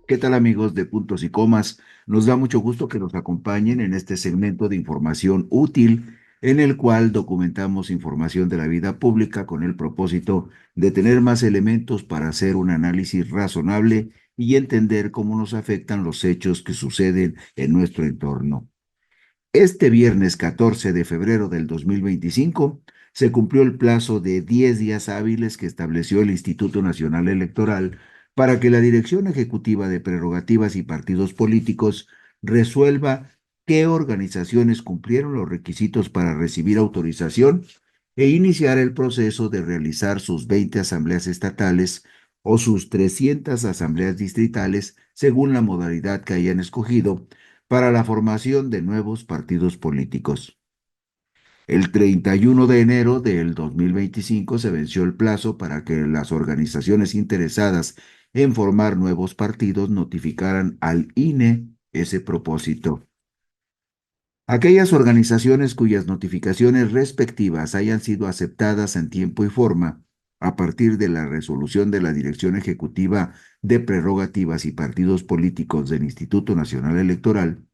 ¿Qué tal amigos de Puntos y Comas? Nos da mucho gusto que nos acompañen en este segmento de información útil en el cual documentamos información de la vida pública con el propósito de tener más elementos para hacer un análisis razonable y entender cómo nos afectan los hechos que suceden en nuestro entorno. Este viernes 14 de febrero del 2025 se cumplió el plazo de 10 días hábiles que estableció el Instituto Nacional Electoral para que la Dirección Ejecutiva de Prerrogativas y Partidos Políticos resuelva qué organizaciones cumplieron los requisitos para recibir autorización e iniciar el proceso de realizar sus 20 asambleas estatales o sus 300 asambleas distritales según la modalidad que hayan escogido para la formación de nuevos partidos políticos. El 31 de enero del 2025 se venció el plazo para que las organizaciones interesadas en formar nuevos partidos notificaran al INE ese propósito. Aquellas organizaciones cuyas notificaciones respectivas hayan sido aceptadas en tiempo y forma, a partir de la resolución de la Dirección Ejecutiva de Prerrogativas y Partidos Políticos del Instituto Nacional Electoral,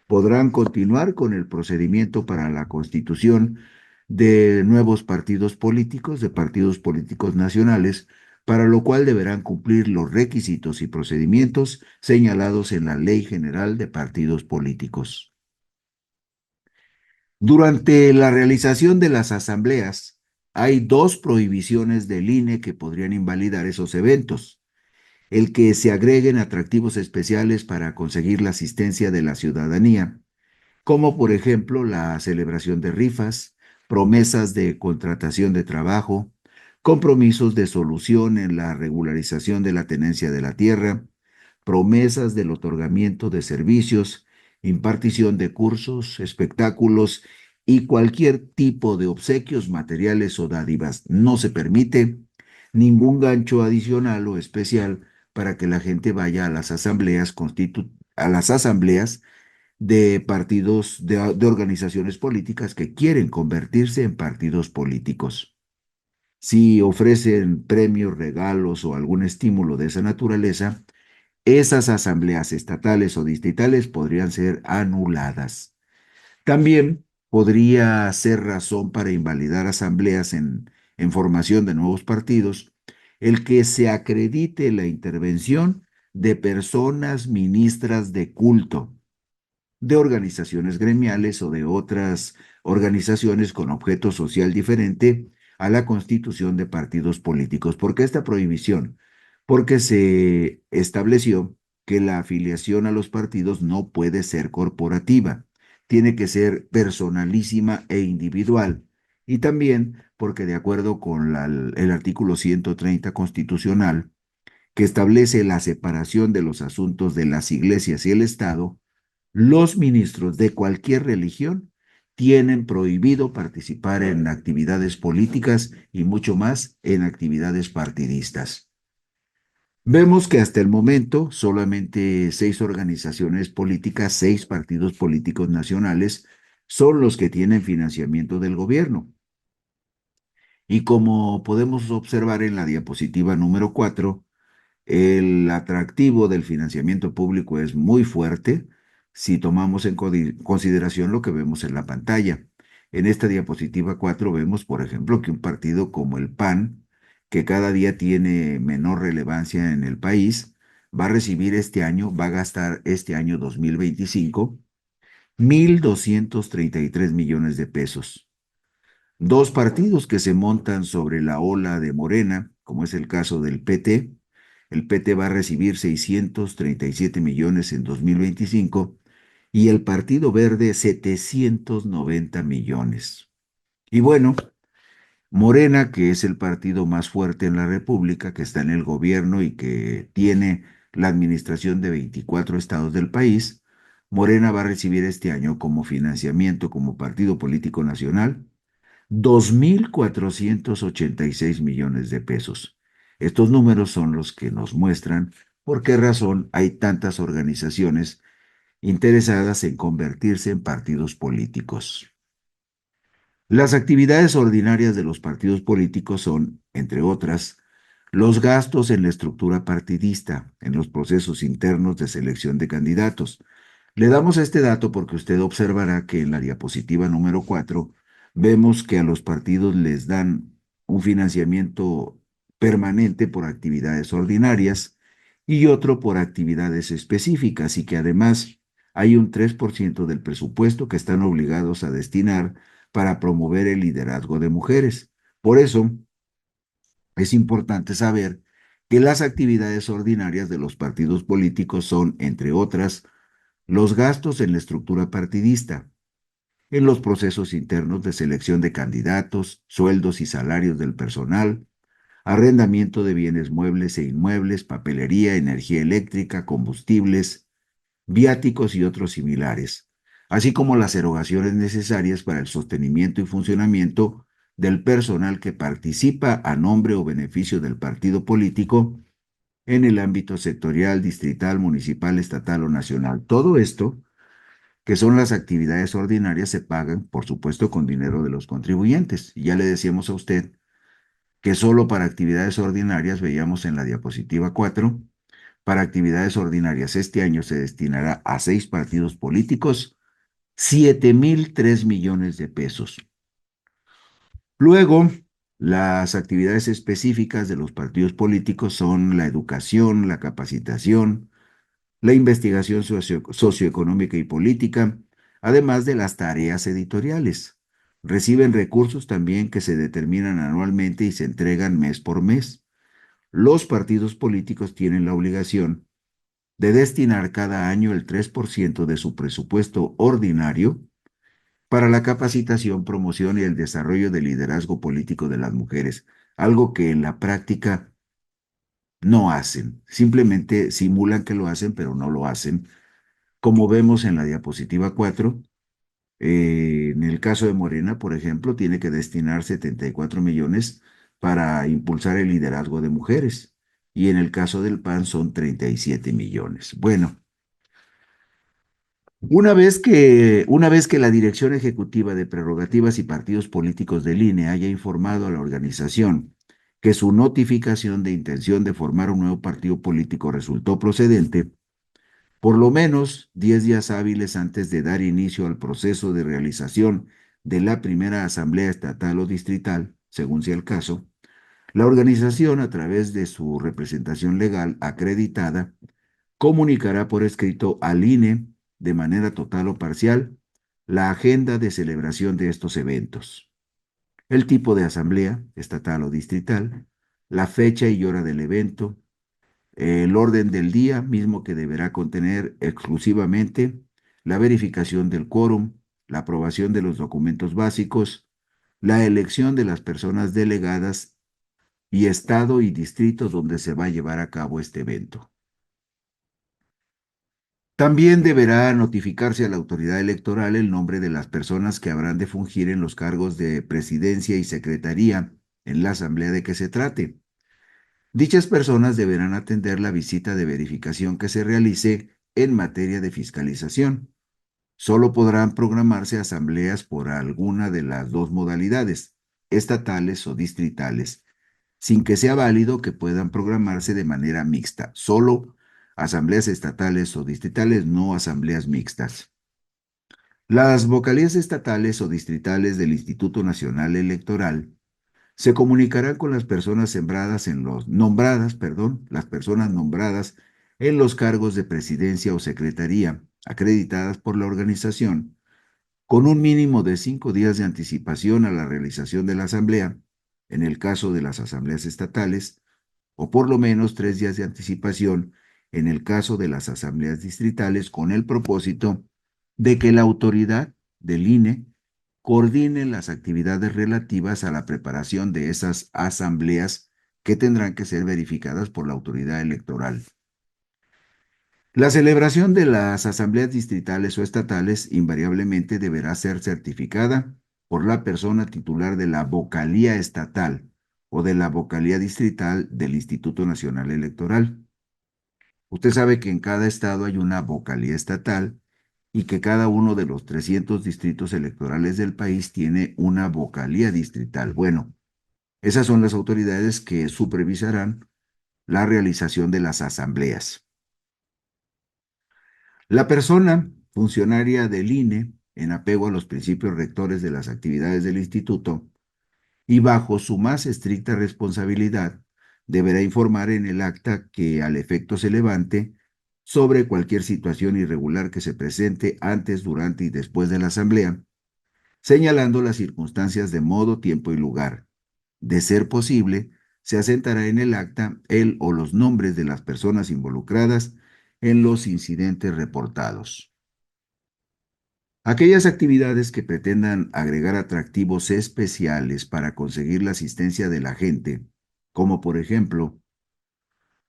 podrán continuar con el procedimiento para la constitución de nuevos partidos políticos nacionales, para lo cual deberán cumplir los requisitos y procedimientos señalados en la Ley General de Partidos Políticos. Durante la realización de las asambleas, hay dos prohibiciones del INE que podrían invalidar esos eventos. El que se agreguen atractivos especiales para conseguir la asistencia de la ciudadanía, como por ejemplo la celebración de rifas, promesas de contratación de trabajo, compromisos de solución en la regularización de la tenencia de la tierra, promesas del otorgamiento de servicios, impartición de cursos, espectáculos y cualquier tipo de obsequios materiales o dádivas. No se permite ningún gancho adicional o especial para que la gente vaya a las asambleas de partidos, de organizaciones políticas que quieren convertirse en partidos políticos. Si ofrecen premios, regalos o algún estímulo de esa naturaleza, esas asambleas estatales o distritales podrían ser anuladas. También podría ser razón para invalidar asambleas en formación de nuevos partidos el que se acredite la intervención de personas ministras de culto, de organizaciones gremiales o de otras organizaciones con objeto social diferente a la constitución de partidos políticos. ¿Por qué esta prohibición? Porque se estableció que la afiliación a los partidos no puede ser corporativa, tiene que ser personalísima e individual. Y también porque de acuerdo con el artículo 130 constitucional, que establece la separación de los asuntos de las iglesias y el Estado, los ministros de cualquier religión tienen prohibido participar en actividades políticas y mucho más en actividades partidistas. Vemos que hasta el momento solamente 6 organizaciones políticas, 6 partidos políticos nacionales son los que tienen financiamiento del gobierno. Y como podemos observar en la diapositiva número 4, el atractivo del financiamiento público es muy fuerte si tomamos en consideración lo que vemos en la pantalla. En esta diapositiva 4 vemos, por ejemplo, que un partido como el PAN, que cada día tiene menor relevancia en el país, va a recibir este año, va a gastar este año 2025, 1.233 millones de pesos. Dos partidos que se montan sobre la ola de Morena, como es el caso del PT. El PT va a recibir 637 millones en 2025 y el Partido Verde 790 millones. Y bueno, Morena, que es el partido más fuerte en la República, que está en el gobierno y que tiene la administración de 24 estados del país, Morena va a recibir este año como financiamiento como partido político nacional 2.486 millones de pesos. Estos números son los que nos muestran por qué razón hay tantas organizaciones interesadas en convertirse en partidos políticos. Las actividades ordinarias de los partidos políticos son, entre otras, Los gastos en la estructura partidista, en los procesos internos de selección de candidatos. Le damos este dato porque usted observará que en la diapositiva número 4 vemos que a los partidos les dan un financiamiento permanente por actividades ordinarias y otro por actividades específicas y que además hay un 3% del presupuesto que están obligados a destinar para promover el liderazgo de mujeres. Por eso, es importante saber que las actividades ordinarias de los partidos políticos son, entre otras, los gastos en la estructura partidista, en los procesos internos de selección de candidatos, sueldos y salarios del personal, arrendamiento de bienes muebles e inmuebles, papelería, energía eléctrica, combustibles, viáticos y otros similares, así como las erogaciones necesarias para el sostenimiento y funcionamiento del personal que participa a nombre o beneficio del partido político en el ámbito sectorial, distrital, municipal, estatal o nacional. Todo esto, que son las actividades ordinarias, se pagan, por supuesto, con dinero de los contribuyentes. Y ya le decíamos a usted que solo para actividades ordinarias, veíamos en la diapositiva 4, para actividades ordinarias este año se destinará a 6 partidos políticos 7,003 millones de pesos. Luego, las actividades específicas de los partidos políticos son la educación, la capacitación, la investigación socioeconómica y política, además de las tareas editoriales. Reciben recursos también que se determinan anualmente y se entregan mes por mes. Los partidos políticos tienen la obligación de destinar cada año el 3% de su presupuesto ordinario para la capacitación, promoción y el desarrollo del liderazgo político de las mujeres, algo que en la práctica no hacen. Simplemente simulan que lo hacen, pero no lo hacen. Como vemos en la diapositiva 4, en el caso de Morena, por ejemplo, tiene que destinar 74 millones para impulsar el liderazgo de mujeres. Y en el caso del PAN son 37 millones. Bueno, una vez que la Dirección Ejecutiva de Prerrogativas y Partidos Políticos del INE haya informado a la organización que su notificación de intención de formar un nuevo partido político resultó procedente, por lo menos 10 días hábiles antes de dar inicio al proceso de realización de la primera asamblea estatal o distrital, según sea el caso, la organización, a través de su representación legal acreditada, comunicará por escrito al INE, de manera total o parcial, la agenda de celebración de estos eventos, el tipo de asamblea, estatal o distrital, la fecha y hora del evento, el orden del día, mismo que deberá contener exclusivamente la verificación del quórum, la aprobación de los documentos básicos, la elección de las personas delegadas y estado y distrito donde se va a llevar a cabo este evento. También deberá notificarse a la autoridad electoral el nombre de las personas que habrán de fungir en los cargos de presidencia y secretaría en la asamblea de que se trate. Dichas personas deberán atender la visita de verificación que se realice en materia de fiscalización. Solo podrán programarse asambleas por alguna de las dos modalidades, estatales o distritales, sin que sea válido que puedan programarse de manera mixta. Solo asambleas estatales o distritales, no asambleas mixtas. Las vocalías estatales o distritales del Instituto Nacional Electoral se comunicarán con las personas las personas nombradas en los cargos de presidencia o secretaría acreditadas por la organización, con un mínimo de 5 días de anticipación a la realización de la asamblea, en el caso de las asambleas estatales, o por lo menos 3 días de anticipación en el caso de las asambleas distritales, con el propósito de que la autoridad del INE coordine las actividades relativas a la preparación de esas asambleas que tendrán que ser verificadas por la autoridad electoral. La celebración de las asambleas distritales o estatales invariablemente deberá ser certificada por la persona titular de la vocalía estatal o de la vocalía distrital del Instituto Nacional Electoral. Usted sabe que en cada estado hay una vocalía estatal y que cada uno de los 300 distritos electorales del país tiene una vocalía distrital. Bueno, Esas son las autoridades que supervisarán la realización de las asambleas. La persona funcionaria del INE, en apego a los principios rectores de las actividades del instituto y bajo su más estricta responsabilidad, deberá informar en el acta que al efecto se levante sobre cualquier situación irregular que se presente antes, durante y después de la asamblea, señalando las circunstancias de modo, tiempo y lugar. De ser posible, se asentará en el acta el o los nombres de las personas involucradas en los incidentes reportados. Aquellas actividades que pretendan agregar atractivos especiales para conseguir la asistencia de la gente, como por ejemplo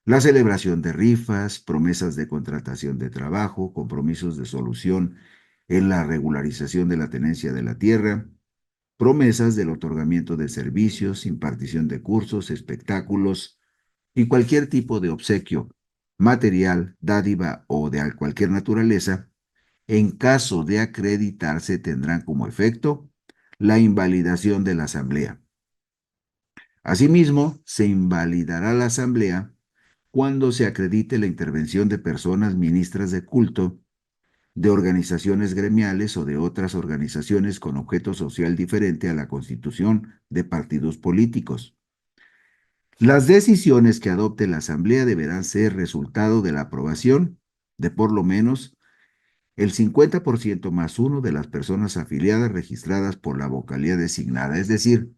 la celebración de rifas, promesas de contratación de trabajo, compromisos de solución en la regularización de la tenencia de la tierra, promesas del otorgamiento de servicios, impartición de cursos, espectáculos y cualquier tipo de obsequio, material, dádiva o de cualquier naturaleza, en caso de acreditarse tendrán como efecto la invalidación de la asamblea. Asimismo, se invalidará la asamblea cuando se acredite la intervención de personas ministras de culto, de organizaciones gremiales o de otras organizaciones con objeto social diferente a la constitución de partidos políticos. Las decisiones que adopte la Asamblea deberán ser resultado de la aprobación de por lo menos el 50% más uno de las personas afiliadas registradas por la vocalía designada, es decir,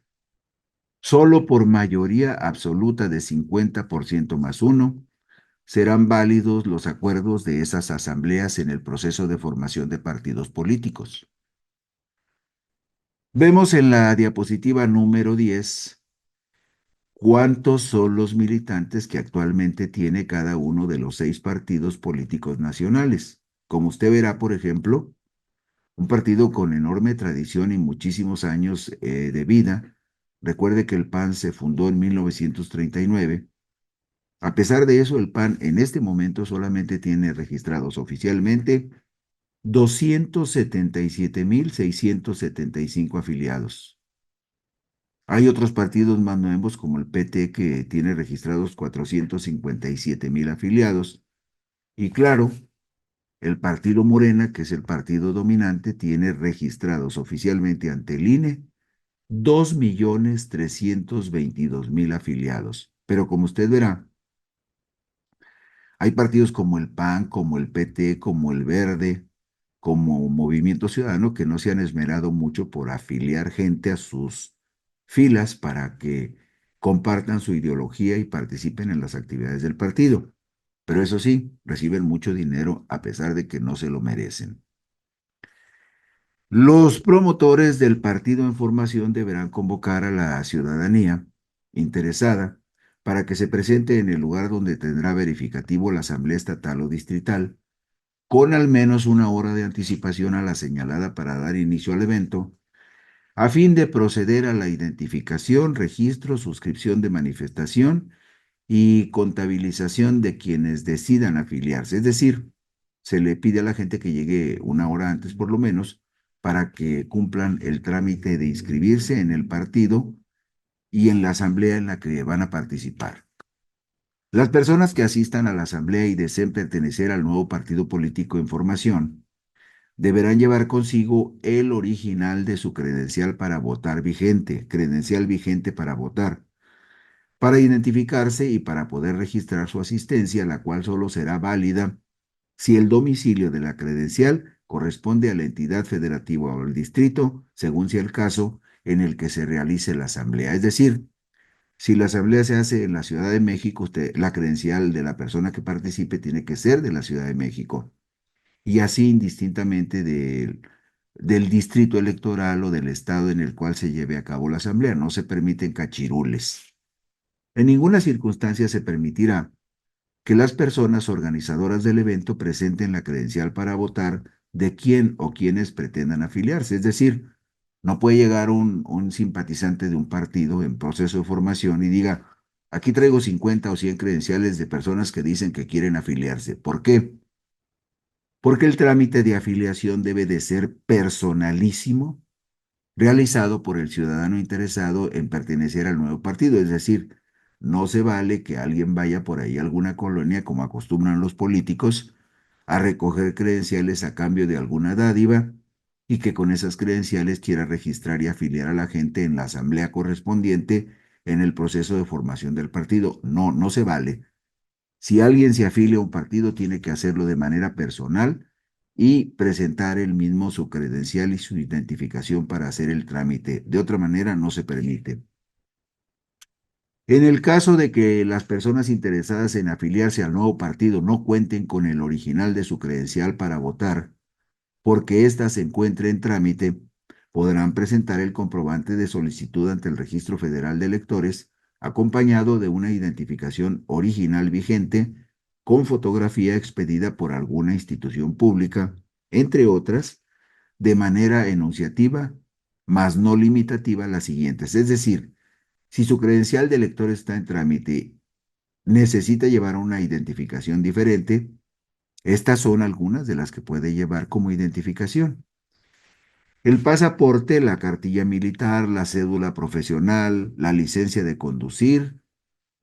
solo por mayoría absoluta de 50% más uno serán válidos los acuerdos de esas asambleas en el proceso de formación de partidos políticos. Vemos en la diapositiva número 10 cuántos son los militantes que actualmente tiene cada uno de los 6 partidos políticos nacionales. Como usted verá, por ejemplo, un partido con enorme tradición y muchísimos años de vida. Recuerde que el PAN se fundó en 1939. A pesar de eso, el PAN en este momento solamente tiene registrados oficialmente 277,675 afiliados. Hay otros partidos más nuevos como el PT que tiene registrados 457,000 afiliados. Y claro, el partido Morena, que es el partido dominante, tiene registrados oficialmente ante el INE 2,322,000 afiliados. Pero como usted verá, hay partidos como el PAN, como el PT, como el Verde, como Movimiento Ciudadano que no se han esmerado mucho por afiliar gente a sus filas para que compartan su ideología y participen en las actividades del partido. Pero eso sí, reciben mucho dinero a pesar de que no se lo merecen. Los promotores del partido en formación deberán convocar a la ciudadanía interesada para que se presente en el lugar donde tendrá verificativo la Asamblea Estatal o Distrital, con al menos una hora de anticipación a la señalada para dar inicio al evento, a fin de proceder a la identificación, registro, suscripción de manifestación y contabilización de quienes decidan afiliarse. Es decir, se le pide a la gente que llegue una hora antes por lo menos para que cumplan el trámite de inscribirse en el partido y en la asamblea en la que van a participar. Las personas que asistan a la asamblea y deseen pertenecer al nuevo partido político en formación deberán llevar consigo el original de su credencial para votar vigente, credencial vigente para votar, para identificarse y para poder registrar su asistencia, la cual solo será válida si el domicilio de la credencial corresponde a la entidad federativa o al distrito, según sea el caso en el que se realice la asamblea. Es decir, si la asamblea se hace en la Ciudad de México, la credencial de la persona que participe tiene que ser de la Ciudad de México. Y así indistintamente del distrito electoral o del estado en el cual se lleve a cabo la asamblea. No se permiten cachirules. En ninguna circunstancia se permitirá que las personas organizadoras del evento presenten la credencial para votar de quién o quienes pretendan afiliarse. Es decir, no puede llegar un simpatizante de un partido en proceso de formación y diga, aquí traigo 50 o 100 credenciales de personas que dicen que quieren afiliarse. ¿Por qué? Porque el trámite de afiliación debe de ser personalísimo realizado por el ciudadano interesado en pertenecer al nuevo partido. Es decir, no se vale que alguien vaya por ahí a alguna colonia, como acostumbran los políticos, a recoger credenciales a cambio de alguna dádiva y que con esas credenciales quiera registrar y afiliar a la gente en la asamblea correspondiente en el proceso de formación del partido. No, no se vale. Si alguien se afilia a un partido, tiene que hacerlo de manera personal y presentar él mismo su credencial y su identificación para hacer el trámite. De otra manera, no se permite. En el caso de que las personas interesadas en afiliarse al nuevo partido no cuenten con el original de su credencial para votar, porque ésta se encuentre en trámite, podrán presentar el comprobante de solicitud ante el Registro Federal de Electores, acompañado de una identificación original vigente con fotografía expedida por alguna institución pública, entre otras, de manera enunciativa, mas no limitativa las siguientes. Es decir, si su credencial de elector está en trámite, necesita llevar una identificación diferente. Estas son algunas de las que puede llevar como identificación: el pasaporte, la cartilla militar, la cédula profesional, la licencia de conducir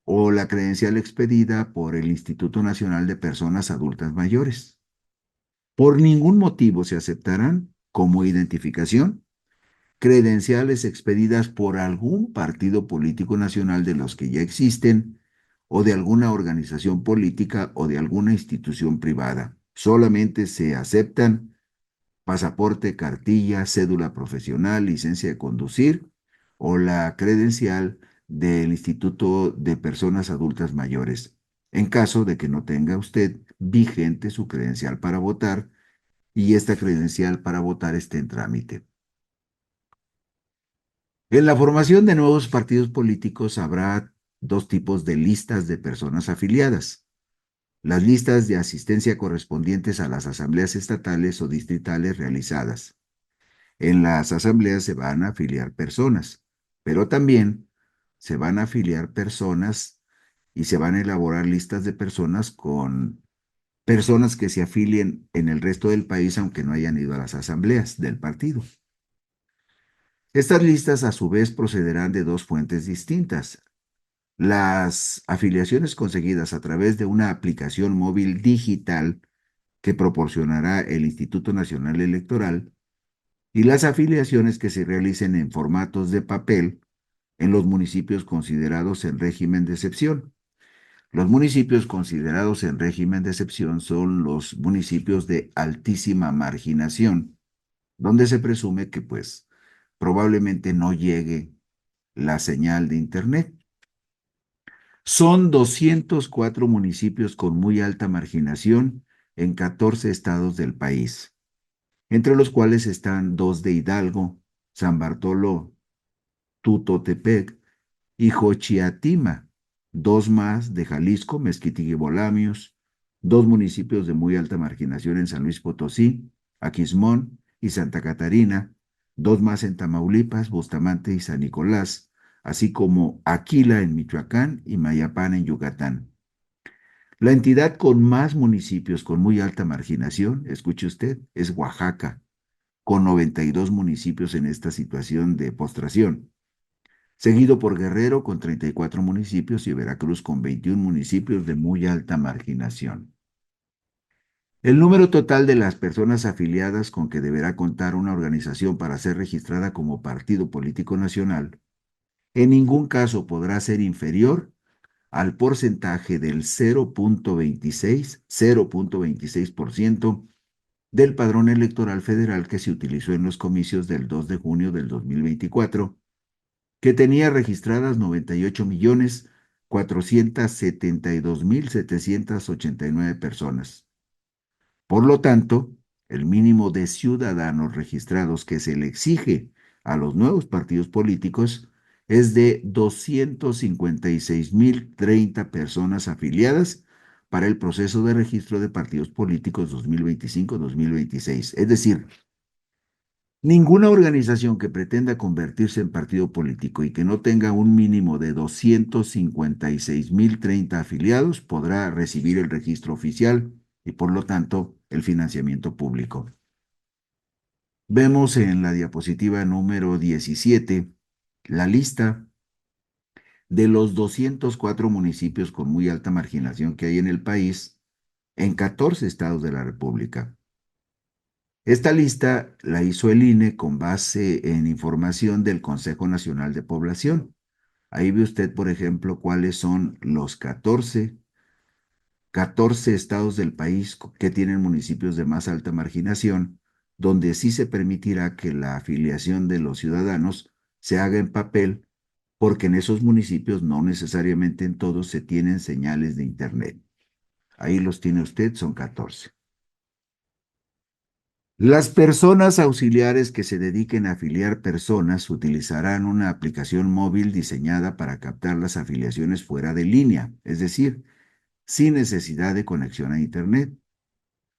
o la credencial expedida por el Instituto Nacional de Personas Adultas Mayores. Por ningún motivo se aceptarán como identificación credenciales expedidas por algún partido político nacional de los que ya existen o de alguna organización política o de alguna institución privada. Solamente se aceptan pasaporte, cartilla, cédula profesional, licencia de conducir o la credencial del Instituto de Personas Adultas Mayores, en caso de que no tenga usted vigente su credencial para votar y esta credencial para votar esté en trámite. En la formación de nuevos partidos políticos habrá dos tipos de listas de personas afiliadas: las listas de asistencia correspondientes a las asambleas estatales o distritales realizadas. En las asambleas se van a afiliar personas, pero también se van a afiliar personas y se van a elaborar listas de personas con personas que se afilien en el resto del país, aunque no hayan ido a las asambleas del partido. Estas listas a su vez procederán de dos fuentes distintas: las afiliaciones conseguidas a través de una aplicación móvil digital que proporcionará el Instituto Nacional Electoral, y las afiliaciones que se realicen en formatos de papel en los municipios considerados en régimen de excepción. Los municipios considerados en régimen de excepción son los municipios de altísima marginación, donde se presume que pues probablemente no llegue la señal de internet. Son 204 municipios con muy alta marginación en 14 estados del país, entre los cuales están dos de Hidalgo, San Bartolo, Tutotepec y Jochiatima, dos más de Jalisco, Mezquitiguibolamios, dos municipios de muy alta marginación en San Luis Potosí, Aquismón y Santa Catarina, dos más en Tamaulipas, Bustamante y San Nicolás, así como Aquila en Michoacán y Mayapán en Yucatán. La entidad con más municipios con muy alta marginación, escuche usted, es Oaxaca, con 92 municipios en esta situación de postración, seguido por Guerrero con 34 municipios y Veracruz con 21 municipios de muy alta marginación. El número total de las personas afiliadas con que deberá contar una organización para ser registrada como partido político nacional en ningún caso podrá ser inferior al porcentaje del 0.26% del padrón electoral federal que se utilizó en los comicios del 2 de junio del 2024, que tenía registradas 98.472.789 personas. Por lo tanto, el mínimo de ciudadanos registrados que se le exige a los nuevos partidos políticos es de 256.030 personas afiliadas para el proceso de registro de partidos políticos 2025-2026. Es decir, ninguna organización que pretenda convertirse en partido político y que no tenga un mínimo de 256.030 afiliados podrá recibir el registro oficial y por lo tanto el financiamiento público. Vemos en la diapositiva número 17 la lista de los 204 municipios con muy alta marginación que hay en el país en 14 estados de la República. Esta lista la hizo el INE con base en información del Consejo Nacional de Población. Ahí ve usted, por ejemplo, cuáles son los 14 estados del país que tienen municipios de más alta marginación, donde sí se permitirá que la afiliación de los ciudadanos se haga en papel, porque en esos municipios no necesariamente en todos se tienen señales de Internet. Ahí los tiene usted, son 14. Las personas auxiliares que se dediquen a afiliar personas utilizarán una aplicación móvil diseñada para captar las afiliaciones fuera de línea, es decir, sin necesidad de conexión a Internet.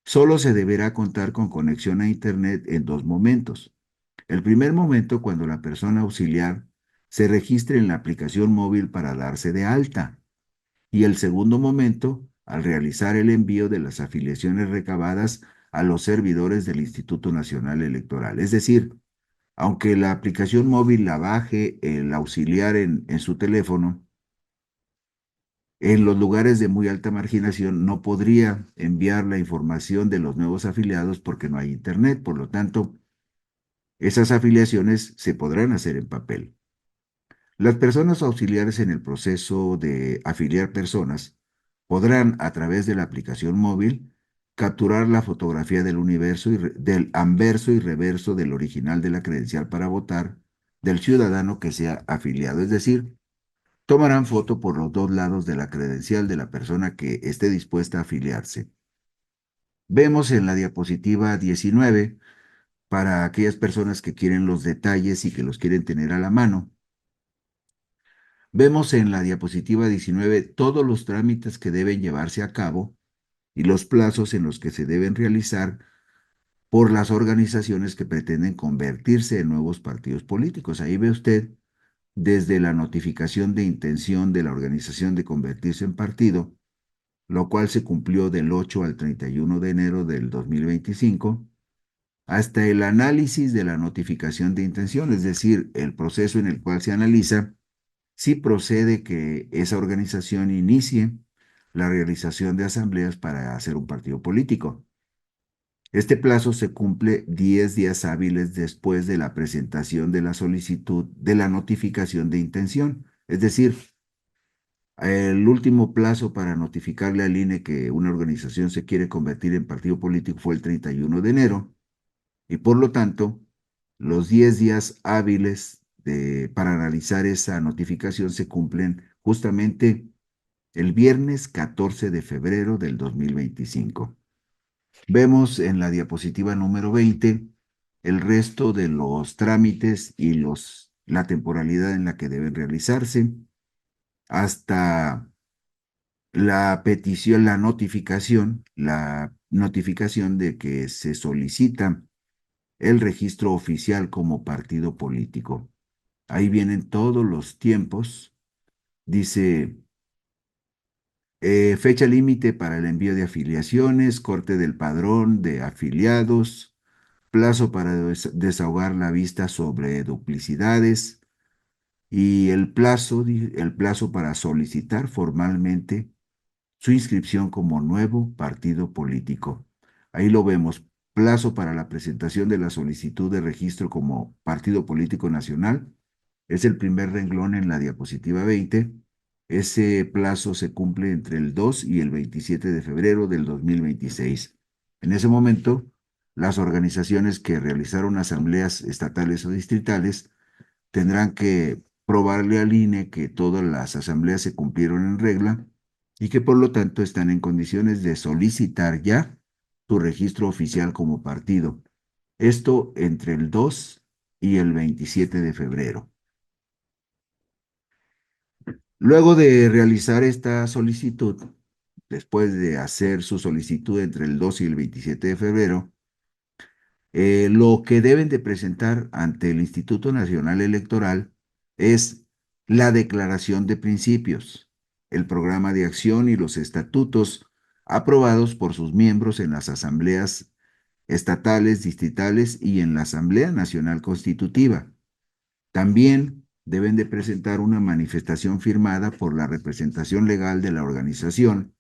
Solo se deberá contar con conexión a Internet en dos momentos. El primer momento, cuando la persona auxiliar se registre en la aplicación móvil para darse de alta, y el segundo momento, al realizar el envío de las afiliaciones recabadas a los servidores del Instituto Nacional Electoral. Es decir, aunque la aplicación móvil la baje el auxiliar en su teléfono, en los lugares de muy alta marginación no podría enviar la información de los nuevos afiliados porque no hay Internet. Por lo tanto, esas afiliaciones se podrán hacer en papel. Las personas auxiliares en el proceso de afiliar personas podrán, a través de la aplicación móvil, capturar la fotografía del universo del anverso y reverso del original de la credencial para votar del ciudadano que sea afiliado. Es decir, tomarán foto por los dos lados de la credencial de la persona que esté dispuesta a afiliarse. Vemos en la diapositiva 19, para aquellas personas que quieren los detalles y que los quieren tener a la mano. Vemos en la diapositiva 19 todos los trámites que deben llevarse a cabo y los plazos en los que se deben realizar por las organizaciones que pretenden convertirse en nuevos partidos políticos. Ahí ve usted desde la notificación de intención de la organización de convertirse en partido, lo cual se cumplió del 8 al 31 de enero del 2025, hasta el análisis de la notificación de intención, es decir, el proceso en el cual se analiza si procede que esa organización inicie la realización de asambleas para hacer un partido político. Este plazo se cumple 10 días hábiles después de la presentación de la solicitud de la notificación de intención. Es decir, el último plazo para notificarle al INE que una organización se quiere convertir en partido político fue el 31 de enero y por lo tanto, los 10 días hábiles para analizar esa notificación se cumplen justamente el viernes 14 de febrero del 2025. Vemos en la diapositiva número 20 el resto de los trámites y la temporalidad en la que deben realizarse, hasta la notificación de que se solicita el registro oficial como partido político. Ahí vienen todos los tiempos. Dice, fecha límite para el envío de afiliaciones, corte del padrón de afiliados, plazo para desahogar la vista sobre duplicidades y el plazo para solicitar formalmente su inscripción como nuevo partido político. Ahí lo vemos, plazo para la presentación de la solicitud de registro como partido político nacional. Es el primer renglón en la diapositiva 20. Ese plazo se cumple entre el 2 y el 27 de febrero del 2026. En ese momento, las organizaciones que realizaron asambleas estatales o distritales tendrán que probarle al INE que todas las asambleas se cumplieron en regla y que por lo tanto están en condiciones de solicitar ya su registro oficial como partido. Esto entre el 2 y el 27 de febrero. Luego de realizar esta solicitud, después de hacer su solicitud entre el 2 y el 27 de febrero, lo que deben de presentar ante el Instituto Nacional Electoral es la declaración de principios, el programa de acción y los estatutos aprobados por sus miembros en las asambleas estatales, distritales y en la Asamblea Nacional Constitutiva. También deben de presentar una manifestación firmada por la representación legal de la organización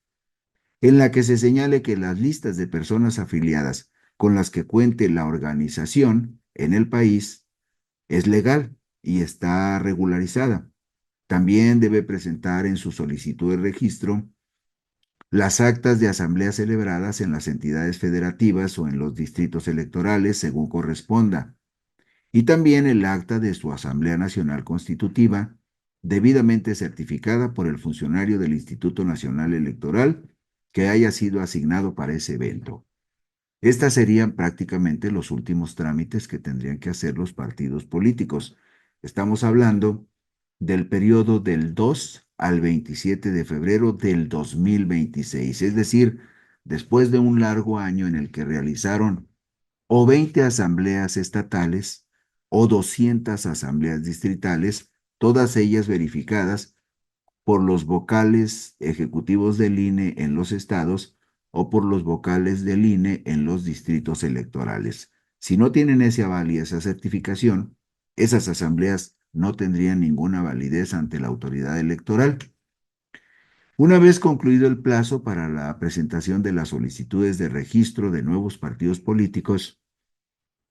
en la que se señale que las listas de personas afiliadas con las que cuente la organización en el país es legal y está regularizada. También debe presentar en su solicitud de registro las actas de asambleas celebradas en las entidades federativas o en los distritos electorales según corresponda, y también el acta de su Asamblea Nacional Constitutiva, debidamente certificada por el funcionario del Instituto Nacional Electoral que haya sido asignado para ese evento. Estas serían prácticamente los últimos trámites que tendrían que hacer los partidos políticos. Estamos hablando del periodo del 2 al 27 de febrero del 2026, es decir, después de un largo año en el que realizaron o 20 asambleas estatales o 200 asambleas distritales, todas ellas verificadas por los vocales ejecutivos del INE en los estados o por los vocales del INE en los distritos electorales. Si no tienen ese aval y esa certificación, esas asambleas no tendrían ninguna validez ante la autoridad electoral. Una vez concluido el plazo para la presentación de las solicitudes de registro de nuevos partidos políticos,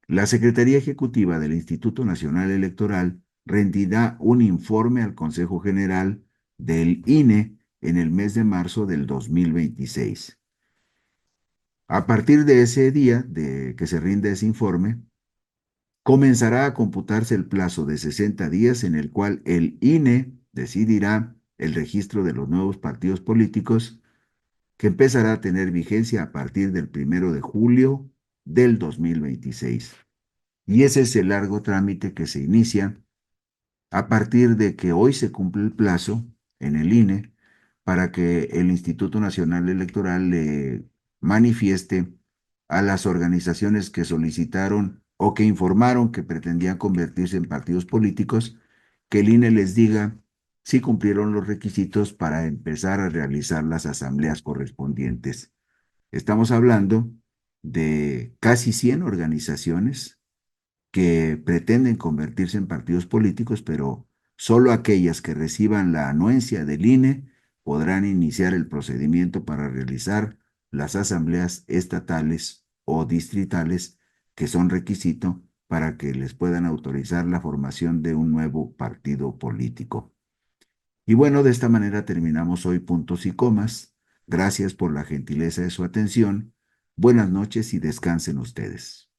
la Secretaría Ejecutiva del Instituto Nacional Electoral rendirá un informe al Consejo General del INE en el mes de marzo del 2026. A partir de ese día de que se rinde ese informe, comenzará a computarse el plazo de 60 días en el cual el INE decidirá el registro de los nuevos partidos políticos que empezará a tener vigencia a partir del 1 de julio del 2026. Y ese es el largo trámite que se inicia a partir de que hoy se cumple el plazo en el INE para que el Instituto Nacional Electoral le manifieste a las organizaciones que solicitaron o que informaron que pretendían convertirse en partidos políticos, que el INE les diga si cumplieron los requisitos para empezar a realizar las asambleas correspondientes. Estamos hablando de casi 100 organizaciones que pretenden convertirse en partidos políticos, pero solo aquellas que reciban la anuencia del INE podrán iniciar el procedimiento para realizar las asambleas estatales o distritales que son requisito para que les puedan autorizar la formación de un nuevo partido político. Y bueno, de esta manera terminamos hoy puntos y comas. Gracias por la gentileza de su atención. Buenas noches y descansen ustedes.